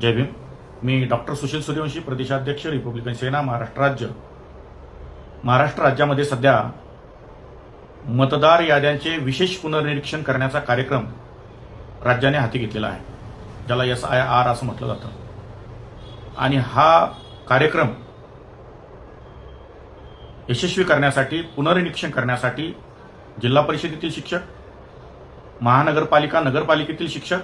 जय भीम. मी doctor Sushil Suryavanshi, प्रदेशाध्यक्ष Republican सेना महाराष्ट्र राज्य. महाराष्ट्र राज्यामध्ये सध्या मतदार याद्यांचे विशेष पुनर्निरीक्षण करण्याचा कार्यक्रम राज्याने हाती घेतलेला आहे, ज्याला SIR असं म्हटलं जातं. आणि हा कार्यक्रम यशस्वी करण्यासाठी, पुनर्निरीक्षण करण्यासाठी जिल्हा परिषदेतील शिक्षक, महानगरपालिका, नगरपालिकेतील शिक्षक,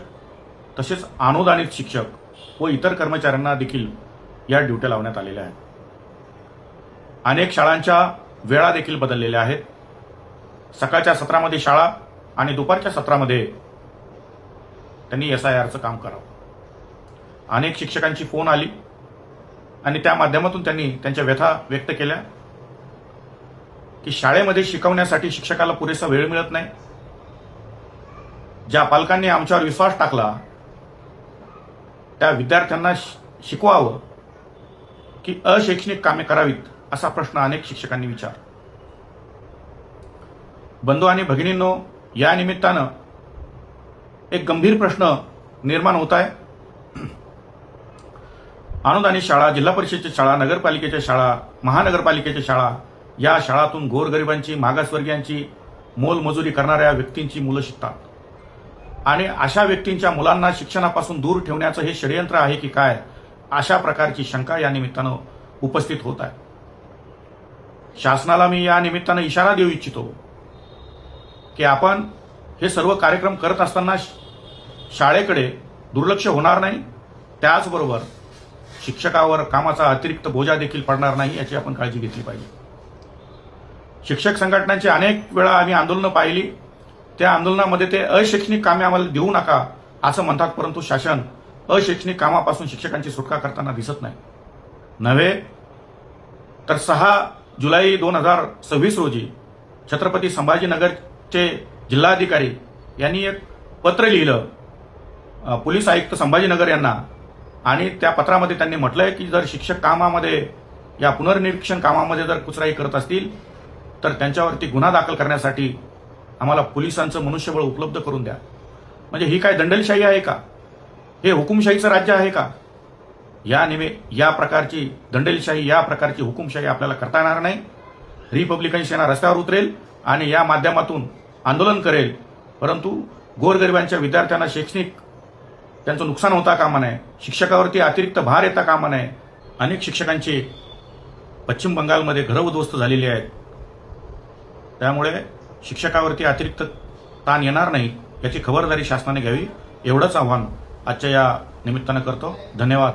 तसेच अनुदानित शिक्षक व इतर कर्मचाऱ्यांना देखील या ड्युट्या लावण्यात आलेल्या आहेत. अनेक शाळांच्या वेळा देखील बदललेल्या आहेत. सकाळच्या सत्रामध्ये शाळा आणि दुपारच्या सत्रामध्ये त्यांनी SIRचं काम करावं. अनेक शिक्षकांची फोन आली आणि त्या माध्यमातून त्यांनी त्यांच्या व्यथा व्यक्त केल्या की शाळेमध्ये शिकवण्यासाठी शिक्षकाला पुरेसा वेळ मिळत नाही. ज्या पालकांनी आमच्यावर विश्वास टाकला त्या विद्यार्थ्यांना शिकवावं की अशैक्षणिक कामे करावीत, असा प्रश्न अनेक शिक्षकांनी विचारला. बंधू आणि भगिनींनो, या निमित्तानं एक गंभीर प्रश्न निर्माण होत आहे. अनुदानित शाळा, जिल्हा परिषदेच्या शाळा, नगरपालिकेच्या शाळा, महानगरपालिकेच्या शाळा, या शाळातून गोरगरिबांची, मागासवर्गीयांची, मोलमजुरी करणाऱ्या व्यक्तींची मुलं शिकतात. आणि अशा व्यक्तींच्या मुलांना शिक्षणापासून दूर ठेवण्याचं हे षडयंत्र आहे की काय, अशा प्रकारची शंका या निमित्तानं उपस्थित होत आहे. शासनाला मी या निमित्तानं इशारा देऊ इच्छितो की आपण हे सर्व कार्यक्रम करत असताना शाळेकडे दुर्लक्ष होणार नाही, त्याचबरोबर शिक्षकावर कामाचा अतिरिक्त बोजा देखील पडणार नाही, याची आपण काळजी घेतली पाहिजे. शिक्षक संघटनांची अनेक वेळा आम्ही आंदोलनं पाहिली. त्या आंदोलनामध्ये ते अशैक्षणिक कामे आम्हाला देऊ नका असं म्हणतात, परंतु शासन अशैक्षणिक कामापासून शिक्षकांची सुटका करताना दिसत नाही. नव्हे तर 6 जुलै 2026 रोजी छत्रपती संभाजीनगरचे जिल्हाधिकारी यांनी एक पत्र लिहिलं पोलीस आयुक्त संभाजीनगर यांना, आणि त्या पत्रामध्ये त्यांनी म्हटलंय की जर शिक्षक कामामध्ये, या पुनर्निरीक्षण कामामध्ये जर कुचराई करत असतील तर त्यांच्यावरती गुन्हा दाखल करण्यासाठी आम्हाला पोलिसांचं मनुष्यबळ उपलब्ध करून द्या. म्हणजे ही काय दंडलशाही आहे का? हे हुकुमशाहीचं राज्य आहे का? या प्रकारची दंडलशाही, या प्रकारची हुकुमशाही आपल्याला करता येणार नाही. रिपब्लिकन सेना रस्त्यावर उतरेल आणि या माध्यमातून आंदोलन करेल, परंतु गोरगरिबांच्या विद्यार्थ्यांना शैक्षणिक त्यांचं नुकसान होता कामा नये, शिक्षकावरती अतिरिक्त भार येता कामा नये. अनेक शिक्षकांची पश्चिम बंगालमध्ये घरं उद्ध्वस्त झालेली आहेत. त्यामुळे शिक्षकावरती अतिरिक्त ताण येणार नाही याची खबरदारी शासनाने घ्यावी, एवढंच आव्हान आजच्या या निमित्तानं करतो. धन्यवाद.